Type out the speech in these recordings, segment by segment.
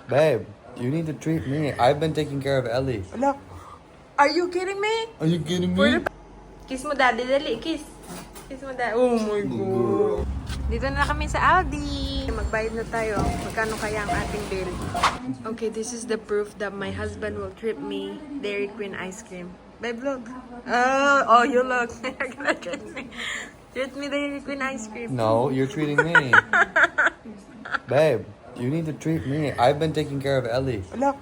Babe, you need to treat me. I've been taking care of Ellie. Ala, are you kidding me? Are you kidding me? Kiss mo daddy, dali, kiss. Kiss mo daddy. Oh my God. Dito na kami sa Aldi. Magbayad na tayo. Magkano kaya ang ating bill? Okay, this is the proof that my husband will treat me Dairy Queen ice cream. Babe, look. Oh, you look. You're gonna treat me. Treat me Dairy Queen ice cream. No, you're treating me. Babe, you need to treat me. I've been taking care of Ellie. Ala,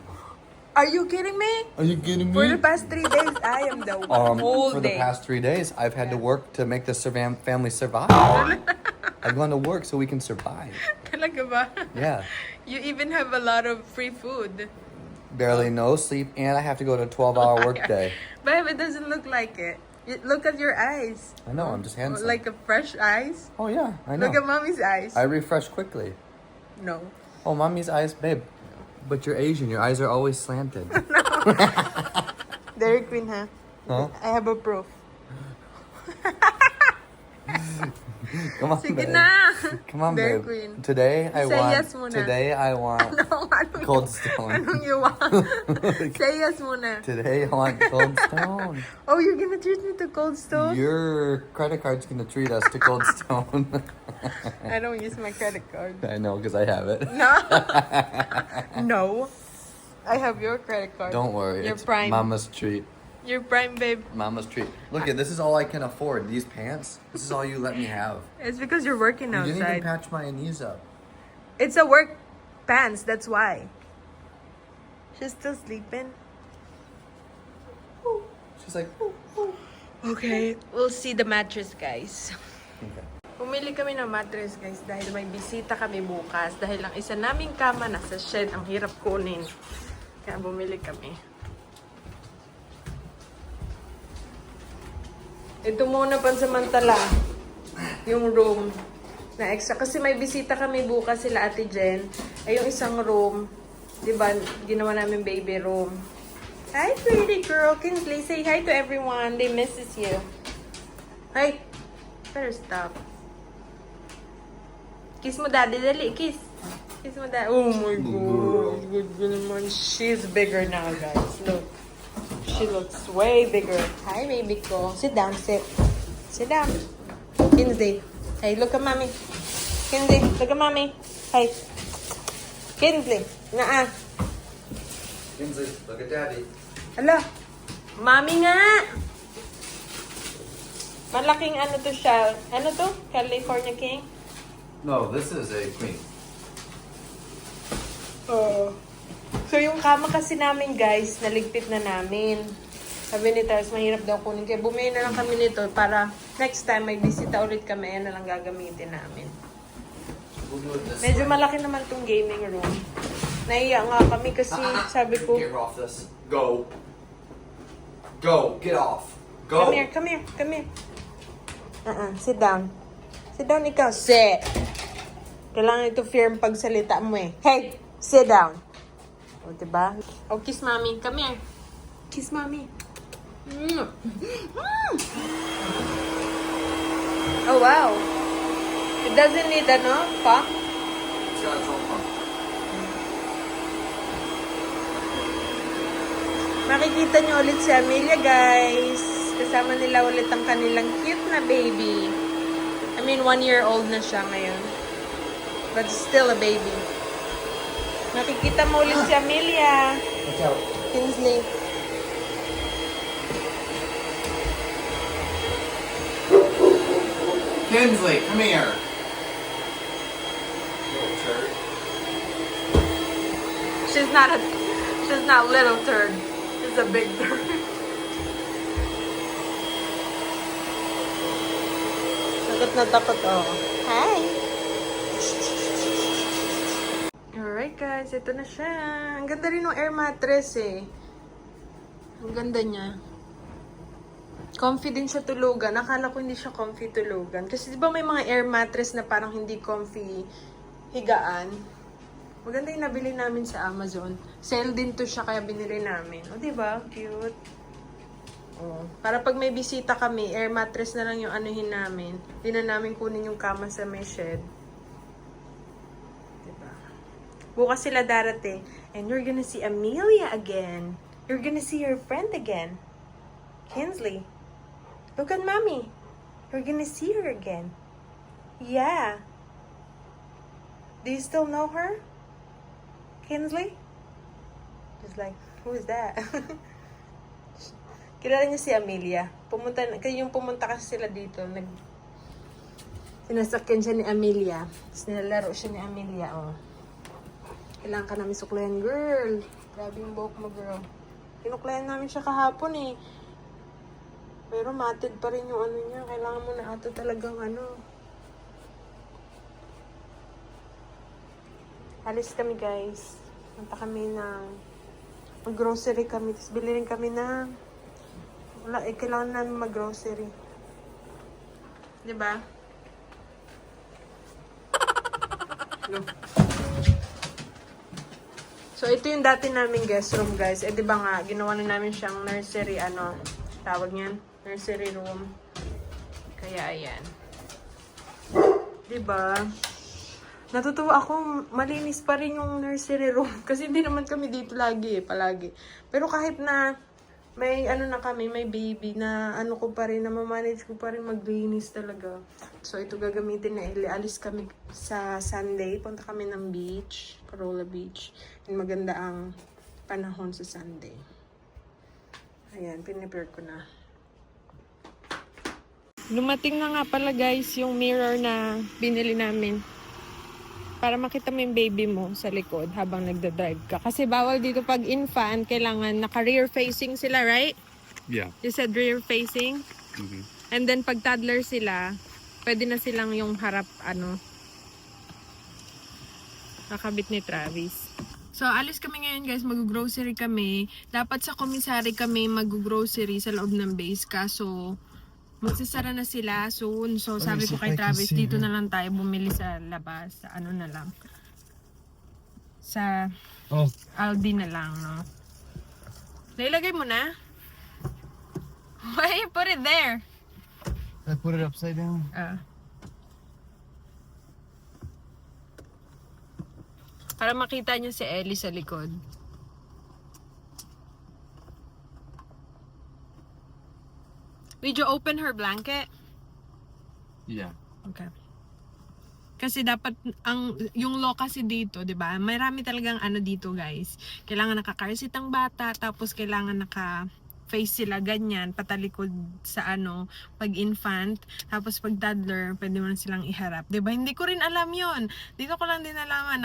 are you kidding me? Are you kidding For the me? past 3 days, I am the whole For the day. past 3 days, I've had to work to make the family survive. I've gone to work so we can survive. Talaga ba? Yeah. You even have a lot of free food. Barely no sleep, and I have to go to a 12-hour workday. Babe, it doesn't look like it. Look at your eyes. I know, I'm just handsome. Like a fresh eyes. Oh, yeah, I know. Look at mommy's eyes. I refresh quickly. No. Oh, mommy's eyes, babe. But you're Asian. Your eyes are always slanted. Dairy Queen, huh? Huh? I have a proof. Come on, Sige babe. na. Come on, Dairy babe. Queen. Today I Say want. yes muna. Today I want Anong Cold Stone. Anong you want? Say yes muna. Today I want Cold Stone. Oh, you're gonna treat me to Cold Stone? Your credit card's gonna treat us to Cold Stone. I don't use my credit card. I know because I have it. No. No. I have your credit card. Don't worry. You're It's prime. Mama's treat. You're prime, babe. Mama's treat. Look at this is all I can afford. These pants. This is all you let me have. It's because you're working You didn't even outside. patch my knees up. It's a work pants, that's why. She's still sleeping. She's like, Okay, we'll see the mattress, guys. okay. Pumili kami ng mattress, guys, dahil may bisita kami bukas. Dahil ang isa naming kama nasa shed, ang hirap kunin. Kaya bumili kami. Ito muna pansamantala, yung room na extra. Kasi may bisita kami bukas sila Ate Jen. Ay yung isang room, di ba, ginawa namin baby room. Hi, pretty girl. Kinsley, say hi to everyone. They misses you. Hey, better stop. Kiss mo daddy, dali, kiss. Kiss mo daddy. Oh my God. Good naman. She's bigger now, guys. Look. She looks way bigger. Hi, baby ko. Sit down, sit. Sit down. Kinsley. Hey, look at mommy. Kinsley, look at mommy. Hey. Kinsley. Naa. Kinsley, look at Daddy. Ala. Mommy nga. Malaking ano to siya. Ano to? California King? No, this is a queen. So yung kama kasi namin, guys, naligpit na namin. Sabi ni Tars, mahirap daw kunin. Kaya bumili na lang kami nito para next time may bisita ulit kami, yan na lang gagamitin namin. We'll do it this Medyo way. malaki naman tong gaming room. Naiya nga kami kasi sabi ko, Get off this. Go. Go. Get off. Go. come here, come here, come here. Sit down. Sit down ikaw. Sit. Kailangan ito firm pagsalita mo eh. Hey, sit down. O, diba? O, kiss mommy. Come here. Kiss mommy. Mm. Mm. Oh, wow. It doesn't need ano, pa? It's got its own pump. Makikita niyo ulit si Amelia, guys. Kasama nila ulit ang kanilang cute na baby. I mean, 1-year-old na siya ngayon. But still a baby. Makikita mo ulit si Amelia. Watch out. Kinsley. Kinsley, come here. Little turd. She's not little turd. She's a big turd. Takot na takot, oh. Hi! Alright guys, ito na siya. Ang ganda rin ng air mattress eh. Ang ganda niya. Comfy din siya tulugan. Akala ko hindi siya comfy tulugan. Kasi di ba may mga air mattress na parang hindi comfy higaan? Maganda yung nabili namin sa Amazon. Sale din to siya kaya binili namin. O di ba? Cute. Oh. Para pag may bisita kami, air mattress na lang yung anuhin namin. Hindi na namin kunin yung kama sa may shed. Diba? Bukas sila darating. And you're gonna see Amelia again. You're gonna see your friend again. Kinsley. Look at mommy. You're gonna see her again. Yeah. Do you still know her? Kinsley? Just like, who is that? Kilala niya si Amelia. Yung pumunta kasi sila dito. Sinasakyan siya ni Amelia. Tapos nilalaro siya ni Amelia. Oh. Kailangan ka namin suklayan, girl. Grabe yung buhok mo, girl. Kinuklayan namin siya kahapon eh. Pero matid pa rin yung ano niya. Kailangan mo na ato talagang ano. Alis kami, guys. Punta kami ng mag-grocery kami. Tapos bili rin kami ng kailangan namin mag-grocery. Diba? No. So, ito yung dati naming guest room, guys. Diba nga, ginawa na namin siyang nursery, tawag niyan? Nursery room. Kaya, ayan. Diba? Natutuwa ako, malinis pa rin yung nursery room. Kasi hindi naman kami dito lagi, palagi. Pero kahit na may na kami, may baby na ko pa rin, na mamanage ko pa rin maglinis talaga. So, ito gagamitin na alis kami sa Sunday. Punta kami ng beach, Corolla Beach. And maganda ang panahon sa Sunday. Ayan, pinipare ko na. Lumating na nga pala guys yung mirror na binili namin. Para makita mo yung baby mo sa likod habang nagda-drive ka. Kasi bawal dito pag infant, kailangan naka-rear facing sila, right? Yeah. You said rear facing? Mm-hmm. And then pag toddler sila, pwede na silang yung harap, kakabit ni Travis. So, alis kami ngayon guys, mag-grocery kami. Dapat sa commissary kami mag-grocery sa loob ng base. Kaso, magsasara na sila soon. So, sabi ko kay Travis, dito na lang tayo bumili sa labas. Sa na lang. Sa Aldi na lang, no? Nailagay mo na? Why you put it there? I put it upside down. Para makita niya si Ellie sa likod. Did you open her blanket? Yeah. Okay. Kasi dapat yung law kasi dito, 'di ba? Marami talagang dito, guys. Kailangan naka-car seat ang bata, tapos kailangan naka-face sila ganyan, patalikod sa pag infant, tapos pag toddler, pwede mo silang iharap. 'Di ba? Hindi ko rin alam 'yon. Dito ko lang din alaman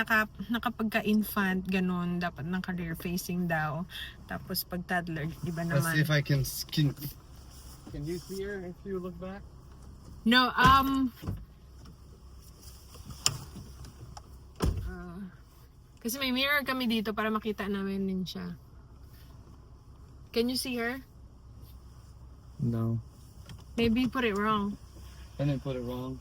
nakapagka-infant ganun, dapat naka-rear facing daw. Tapos pag toddler, iba naman. Let's see if I can you see her if you look back? No, kasi may mirror kami dito para makita namin din siya. Can you see her? No. Maybe you put it wrong. I didn't put it wrong.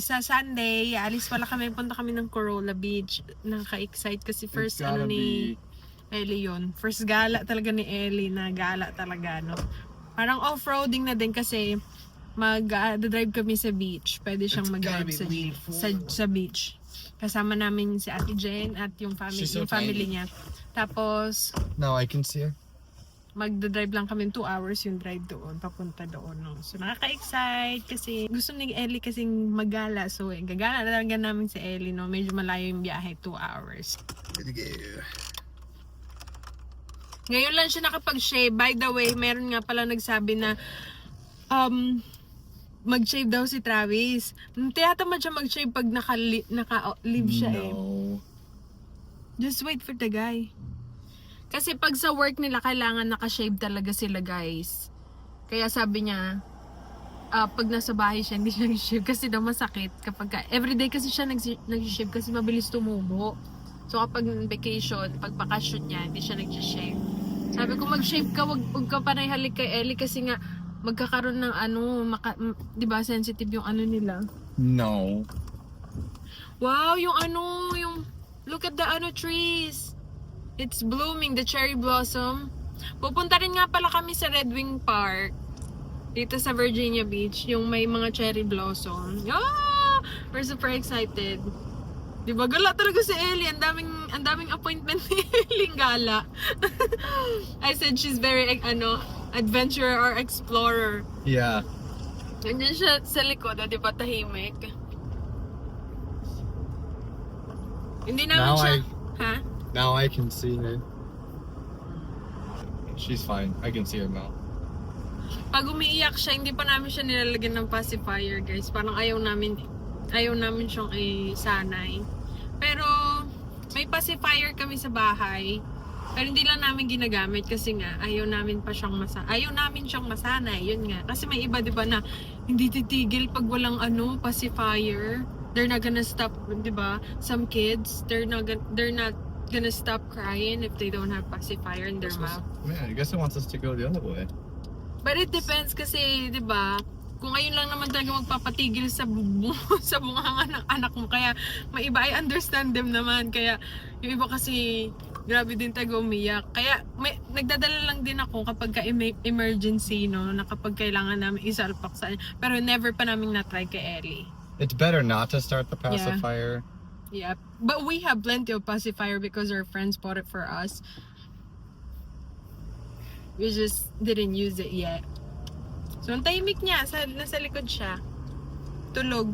Sa Sunday, alis pala kami, punta kami ng Corolla Beach. Nakaka-excite kasi first ni Ellie yun. First gala talaga ni Ellie, na gala talaga, no? Parang off-roading na din kasi mag-drive kami sa beach. Pwede siyang mag-drive sa beach. Kasama namin si Ate Jen at yung family niya. Tapos, Now I can see her. magdadrive lang kami 2 hours yung drive doon, papunta doon, no? So, nakaka-excite kasi gusto ni Ellie kasing magala. So, gagala talaga namin si Ellie, no? Medyo malayo yung biyahe, 2 hours. Ngayon lang siya nakapag-shave. By the way, meron nga pala nagsabi na mag-shave daw si Travis. Tiyatamad siya mag-shave pag naka-leave siya Just wait for the guy. Kasi pag sa work nila, kailangan naka-shave talaga sila, guys. Kaya sabi niya, pag nasa bahay siya, hindi siya nag-shave kasi daw masakit. Everyday kasi siya nag-shave kasi mabilis tumubo. So kapag vacation, pag bakasyon niya, hindi siya nag-shave. Sabi ko, mag-shave ka, wag ka panay halik kay Ellie kasi nga magkakaroon ng di ba sensitive yung nila. No. Wow, yung look at the trees. It's blooming, the cherry blossom. Pupunta rin nga pala kami sa Red Wing Park dito sa Virginia Beach, yung may mga cherry blossom. We're super excited. Di ba? Gala talaga si Ellie. Ang daming appointment ni Ellie. Gala. I said she's very, adventurer or explorer. Yeah. Ganyan siya sa likod, di ba? Tahimik. Hindi namin siya... Ha? Now I can see her. She's fine. I can see her now. Pag umiiyak siya, hindi pa namin siya nilalagyan ng pacifier, guys. Parang ayaw namin siyang isanay. Pero, may pacifier kami sa bahay. Pero hindi lang namin ginagamit kasi nga, ayaw namin siyang masanay. Yun nga. Kasi may iba, di ba, na hindi titigil pag walang pacifier. They're not gonna stop, di ba? Some kids, they're not gonna stop crying if they don't have pacifier in their mouth. Man, I guess it wants us to go the other way. But it depends kasi, di ba, kung ngayon lang naman talaga magpapatigil sa sa bunganga ng anak mo. Kaya, may iba, I understand them naman. Kaya, yung iba kasi, grabe din taga umiyak. Kaya, nagdadala lang din ako kapag ka-emergency, no, na kapag kailangan namin isalpak sa pero never pa namin na-try kay Ellie. It's better not to start the pacifier. Yeah. But we have plenty of pacifier because our friends bought it for us. We just didn't use it yet. So, ang tahimik niya. Nasa likod siya. Tulog.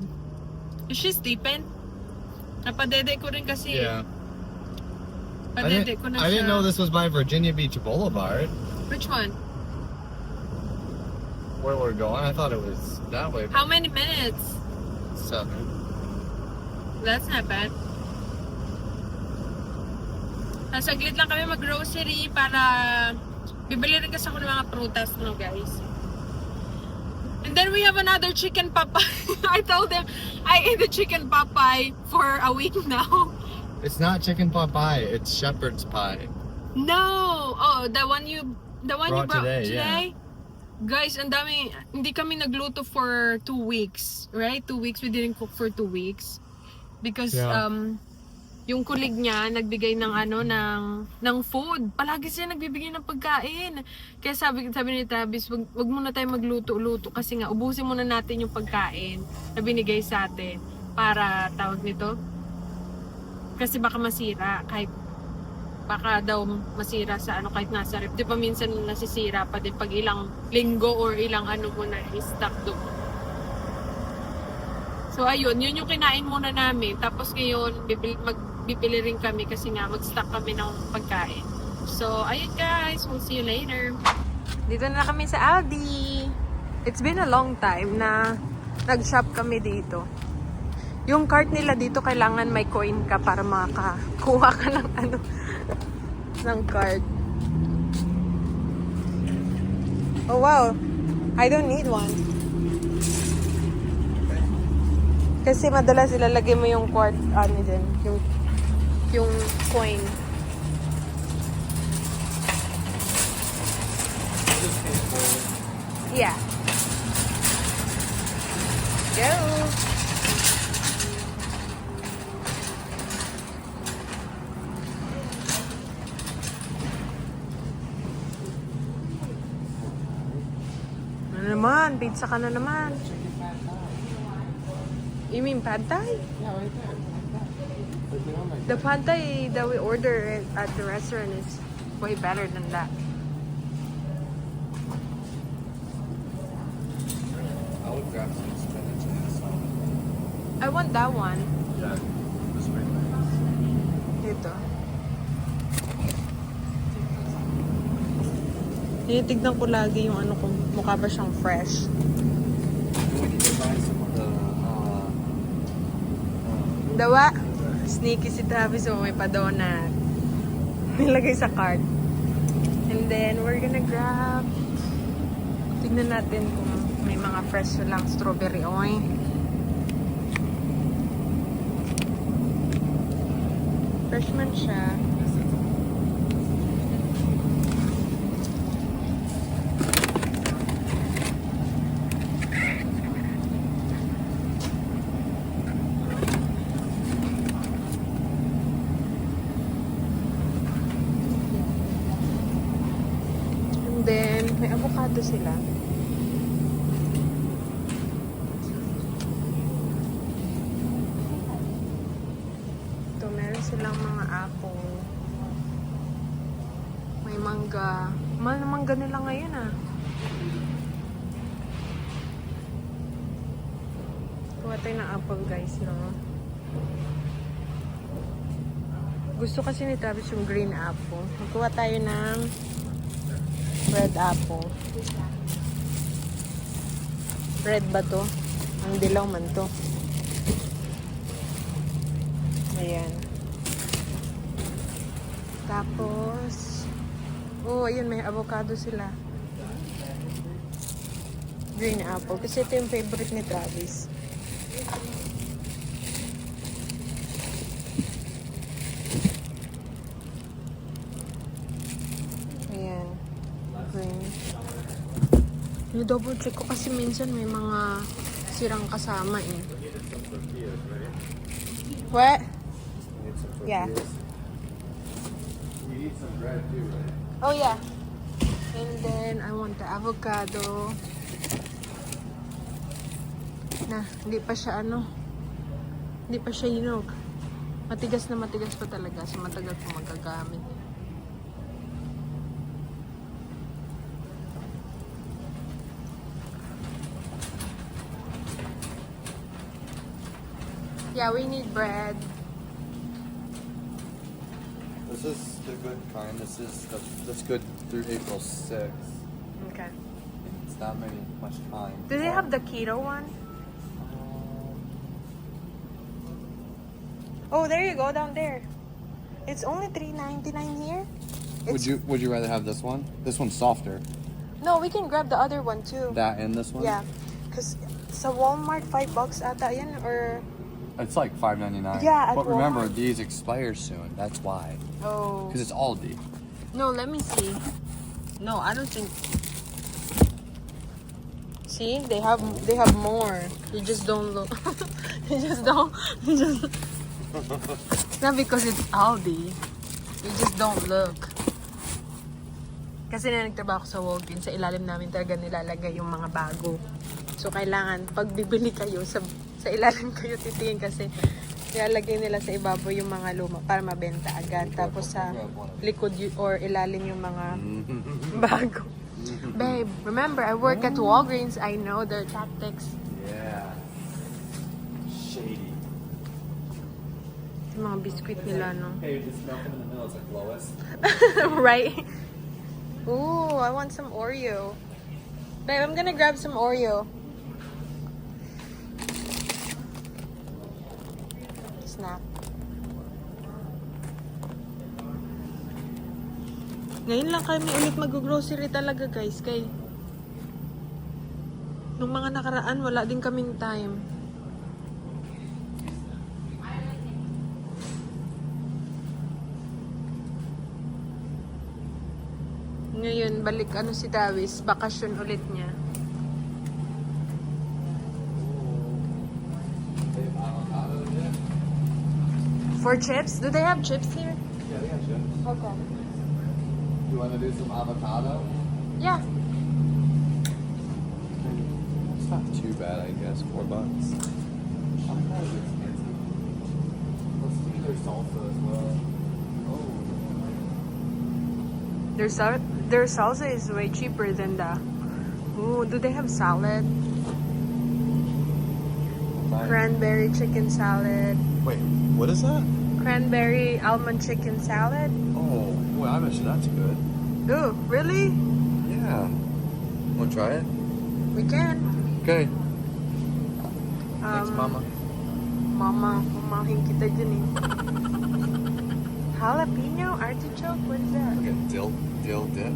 Is she sleeping? Napadede ko rin kasi. Yeah. Padede ko na I siya. didn't know this was by Virginia Beach Boulevard. Which one? Where we're going? I thought it was that way. How many minutes? 7. That's not bad. Saglit lang kami mag-grocery para bibili rin kasi ako ng mga prutas, no, guys. And then we have another chicken Popeye. I told them I ate the chicken Popeye for a week now. It's not chicken pot pie. It's shepherd's pie. No! Oh, the one you brought today? Yeah. Guys, ang dami, hindi kami nagluto for 2 weeks, right? 2 weeks, we didn't cook for 2 weeks. Because, yung kulig niya, nagbigay ng ng food. Palagi siya nagbibigay ng pagkain. Kaya sabi ni Tabis, wag muna tayo magluto-luto kasi nga, ubusin muna natin yung pagkain na binigay sa atin para, tawag nito, kasi baka masira, baka daw masira sa kahit nasa ref. Di ba minsan nasisira pa din pag ilang linggo or ilang mo na i-stock doon. So ayun, yun yung kinain muna namin. Tapos ngayon, bibili rin kami kasi nga mag-stock kami ng pagkain. So ayun guys, we'll see you later. Dito na kami sa Aldi. It's been a long time na nag-shop kami dito. Yung cart nila dito, kailangan may coin ka para makakuha ka ng ng card. Oh wow, I don't need one. Kasi madalas ilalagay mo yung din, yung coin. Yeah. Go. Naman, pizza ka na naman. You mean pad thai? Yeah, right there. The pad thai that we order at the restaurant is way better than that. I would grab some spinach and salad. I want that one. Yeah, this way. Dito. Tinitignan ko lagi yung kung mukha ba siyang fresh. We need to buy some of the Dawa. Sneaky si Tavi, so may pa-donut. Nilagay sa cart. And then, we're gonna grab... Tignan natin kung may mga fresh lang strawberry oil. Fresh man siya. Then, may avocado sila. silang mga apple. May mangga. Mahal na mangga nila ngayon ah. Kuha tayo ng apple guys, no? Gusto kasi ni Travis yung green apple. Magkuha tayo ng red apple. Red ba to? Ang dilaw man to. Ayan. Tapos, oh, ayun, may avocado sila. Green apple. Kasi ito yung favorite ni Travis. Ayan. Green. Double check ko kasi minsan may mga sirang kasama eh. What? Yeah. You need some bread too, right? Oh yeah. And then I want the avocado. Na, hindi pa siya hindi pa siya hinog. Matigas na matigas pa talaga. So matagal ko magagamit. Yeah, we need bread. This is the good kind. That's good through April 6th. Okay. It's not much time. Do they have the keto one? Oh, there you go, down there. It's only $3.99 here. Would you rather have this one? This one's softer. No, we can grab the other one too. That and this one? Yeah, because sa Walmart $5 ata yan, or It's like $5.99. Yeah, at But remember, Walmart. these expire soon. That's why. oh Because it's Aldi. no, let me see. No, I don't think. See, they have more. You just don't look. you just don't. It's not because it's Aldi. You just don't look. Kasi na nagtrabaho ko sa Walgreens, sa ilalim namin talaga nilalagay yung mga bago. So, kailangan, pag bibili kayo, sa ilalim kayo titingin kasi nilalagay nila sa ibabaw yung mga luma para mabenta agad. Tapos sa likod or ilalim yung mga bago. Babe, remember, I work at Walgreens. I know their tactics. Yeah. Shady. Yung mga biscuit nila, no? Hey, this milk in the middle is like lowest. Right? Ooh, I want some Oreo. Babe, I'm gonna grab some Oreo. Snack. Ngayon lang kami ulit mag-grocery talaga, guys. Kay nung mga nakaraan, wala din kaming time. Ngayon, balik si Travis, bakasyon ulit niya. For chips? Do they have chips here? Yeah, they got chips. Okay. You want to do some avocado? Yeah. It's not too bad, I guess. $4. Avocado's expensive. Let's do their salsa as well. Oh. Their salsa is way cheaper than the... Ooh, do they have salad? Cranberry chicken salad. Wait, what is that? Cranberry almond chicken salad. Oh, boy, I bet you that's good. Ooh, really? Yeah. Want to try it? We can. Okay. Thanks, Mama. Mama, mamahin kita dyan eh. Jalapeno artichoke? What is that? Okay, dill dip.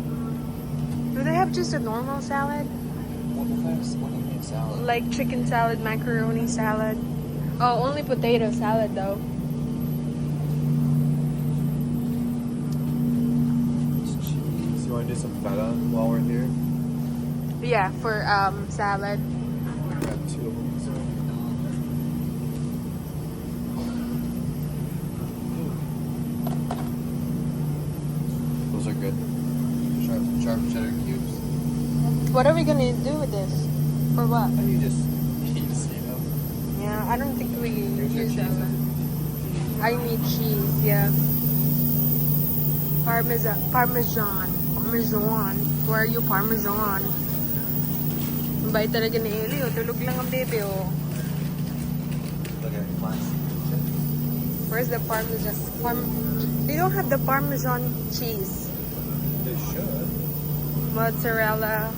Do they have just a normal salad? What kind of salad? Like chicken salad, macaroni salad? Oh, only potato salad though. Cheese. You want to do some feta while we're here? Yeah, for salad. We got 2 of them. So. Those are good. Sharp cheddar cubes. What are we gonna do with this? For what? How do you just eat, you know? Yeah, I don't think we Here's your use that cheese. one. I need cheese, yeah. Parmesan. Where are you, Parmesan? Ang bait talaga ni Eli, oh. Tulog lang ang baby, oh. Look at classic. Where's the Parmesan? They don't have the Parmesan cheese. They should. Mozzarella.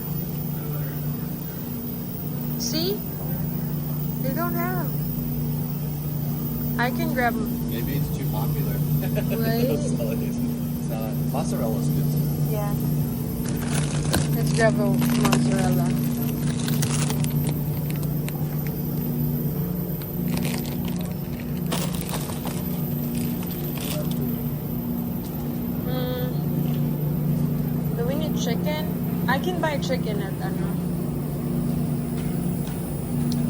See? They don't have. I can grab. Maybe it's too popular. Right? That's all it is. It's not. Mozzarella's good too. Yeah. Let's grab a mozzarella. Do we need chicken? I can buy chicken at ano.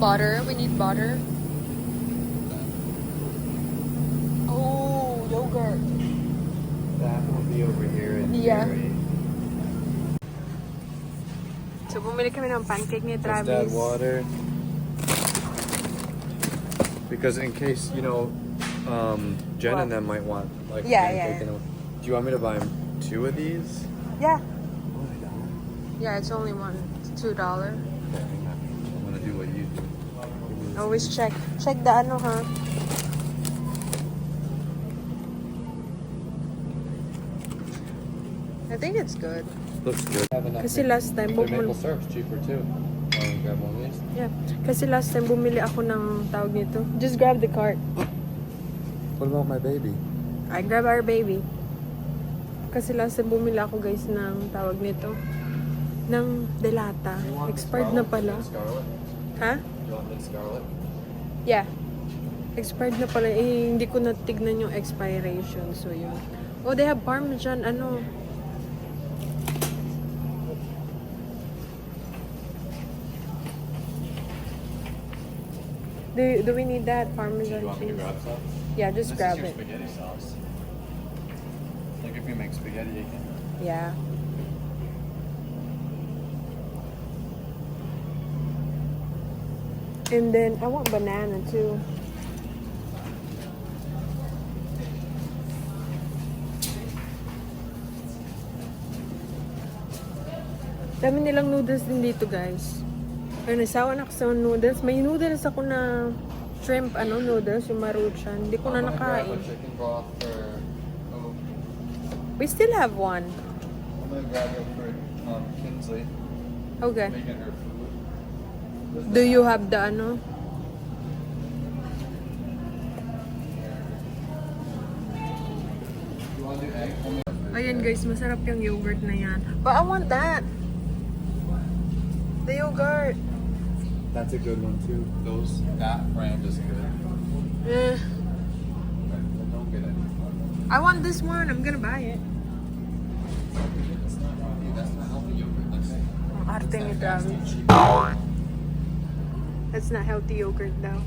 Butter. We need butter. Oh, yogurt. That will be over here in Yeah. Gary. So, bumili kami ng pancake ni Just add Travis. water. Because in case, Jen What? and them might want like Yeah, pancake yeah. and- Do you want me to buy 2 of these? Yeah. Oh, I don't. Yeah, it's only $2. Okay, hang on. I'm gonna do what you do. Give me this. Always check. Check the ano, ha? I think it's good. Looks good. Kasi last time, Their maple bumili... syrup's cheaper too. Grab one of these. Yeah. Kasi last time, bumili ako ng tawag nito. Just grab the cart. What about my baby? I grab our baby. Kasi last time, bumili ako guys ng tawag nito. Ng delata. Expired na pala. Scarlet? Ha? Do you want the scarlet? Yeah. Expired na pala. Eh, hindi ko natignan yung expiration. So, yun. Oh, they have Parmesan. Ano? Do we need that Parmesan Do you want me to cheese? grab some? Yeah, just This grab is your it. spaghetti sauce. Like if you make spaghetti again. Yeah. And then I want banana too. Dami nilang noodles din dito, guys. Ayun, nasawa na ako sa noodles. May noodles ako na shrimp, noodles, yung maruchan. Hindi ko na nakain. Chicken broth for. Oh, We still have one. I'm gonna grab it for Kinsley. Okay. Making her food. Do you have the ano? You want to do egg? Ayan guys, masarap yung yogurt na yan. But I want that. The yogurt. That's a good one too. That brand is good. Eh, But don't get it. I want this one. I'm gonna buy it. It's not healthy. That's not healthy yogurt. Ang arte ni Travis. That's not healthy yogurt daw.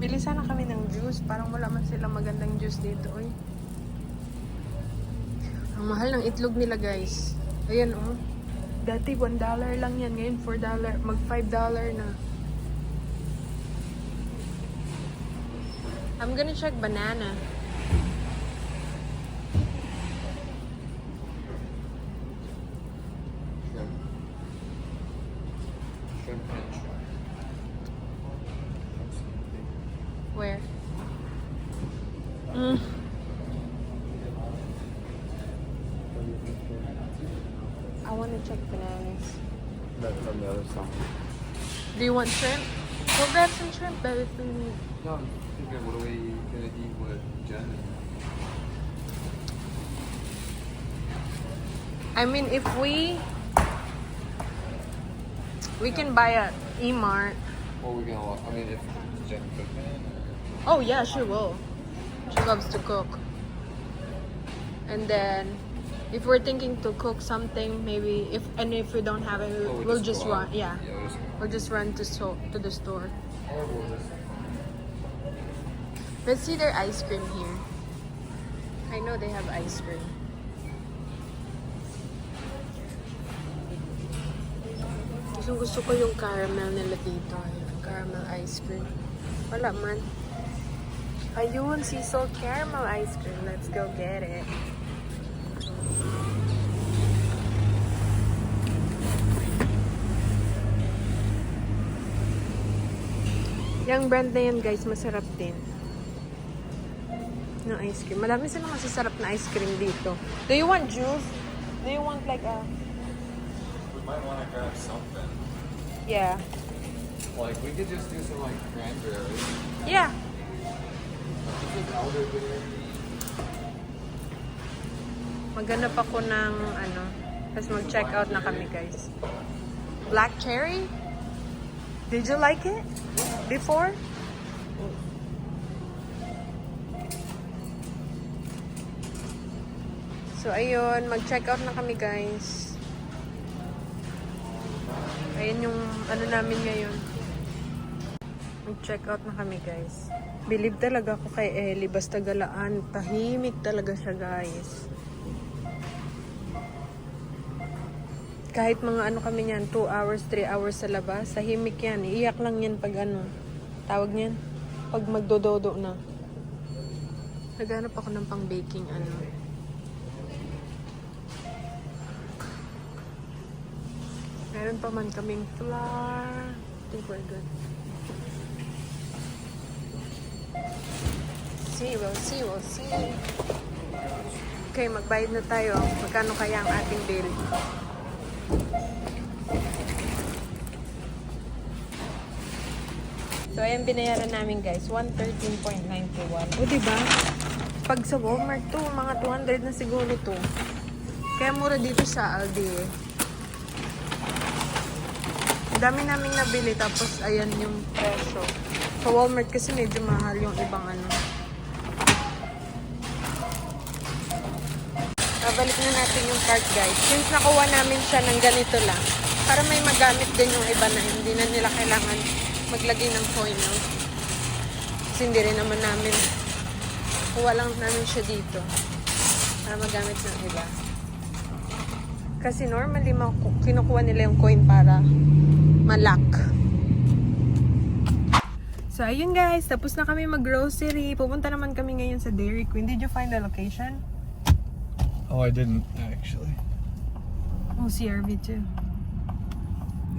Bili sana kami ng juice. Parang wala man sila magandang juice dito. Oy. Ang mahal ng itlog nila, guys. Ayan, oh. Dati $1 lang yan. Ngayon $4. Mag $5 na. I'm gonna check banana. Shrimp. Shrimp and shrimp. Where? Mm. I want to check bananas. That's from the other side. Do you want shrimp? We'll grab some shrimp, baby, if we need. No, I'm thinking, what are we gonna eat with Jen? I mean, if we can buy at E-Mart. Or we gonna? I mean, if Jen cook it. Oh yeah, she will. She loves to cook. And then, if we're thinking to cook something, maybe if we don't have it, Or we we'll just go run. out. Yeah, Yeah, we'll just run to the store. or we'll just. Let's see their ice cream here. I know they have ice cream. Gusto ko yung caramel nila dito. Yung caramel ice cream. Wala man. Ayun, sea salt caramel ice cream. Let's go get it. Yung brand na yan, guys, masarap din. No ice cream. Marami silang masasarap na ice cream dito. Do you want juice? Do you want like a... We might want to grab something. Yeah. Like, we could just do some, like, cranberry. Yeah. Like elderberry. Maghanap ako ng ano. Tapos mag-check out na kami, guys. Black cherry? Did you like it? Before? So, ayun. Mag-check out na kami, guys. Ayun yung ano namin ngayon. Mag-check out na kami, guys. Believe talaga ako kay Ellie. Basta galaan. Tahimik talaga siya, guys. Kahit mga ano kami niyan, 2 hours, 3 hours sa labas, tahimik yan. Iiyak lang yan pag ano, tawag niyan, pag magdododo na. Naghanap ako ng pang baking ano. Meron pa man kaming flour. I think we're good. We'll see. Okay, magbayad na tayo. Magkano kaya ang ating bill? So, ayan binayaran namin, guys. 113.91. O, diba? Pag sa Walmart to, mga 200 na siguro to. Kaya mura dito sa Aldi eh. Dami naming nabili, tapos ayan yung presyo. Sa Walmart kasi medyo mahal yung ibang ano. Babalik na natin yung cart, guys. Since nakuha namin siya ng ganito lang, para may magamit din yung iba na hindi na nila kailangan maglagay ng coin, no? Kasi hindi rin naman namin, kuha lang namin siya dito para magamit ng iba. Kasi normally, kinukuha nila yung coin para malak. So, ayun guys, tapos na kami mag-grocery. Pupunta naman kami ngayon sa Dairy Queen. Did you find the location? Oh, I didn't, actually. Oh, CRV too.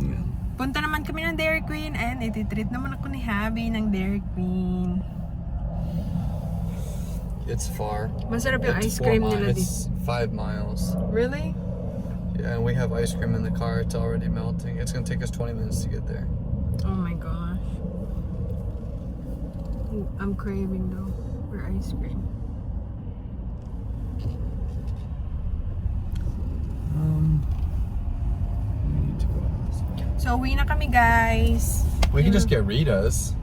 Yeah. Punta naman kami ng Dairy Queen and ititreat naman ako ni Habi ng Dairy Queen. It's far. Masarap yung It's ice cream nila It's 5 miles. Really? Yeah, and we have ice cream in the car. It's already melting. It's gonna take us 20 minutes to get there. Oh my gosh. I'm craving though for ice cream. We need to go outside. So, uwi na kami, guys. We can just get Rita's.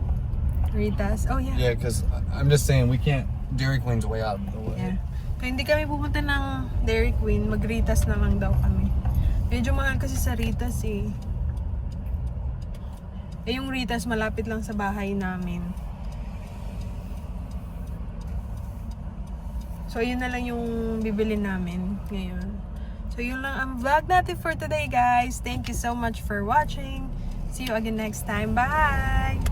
Ritas. Oh, yeah. Yeah, because I'm just saying we can't. Dairy Queen's way out of the way. Yeah. Kaya hindi kami pupunta ng Dairy Queen, mag-Ritas na lang daw kami. Medyo mahal kasi sa Ritas eh. Eh, yung Ritas malapit lang sa bahay namin. So, yun na lang yung bibili namin ngayon. So, yun lang ang vlog natin for today, guys. Thank you so much for watching. See you again next time. Bye!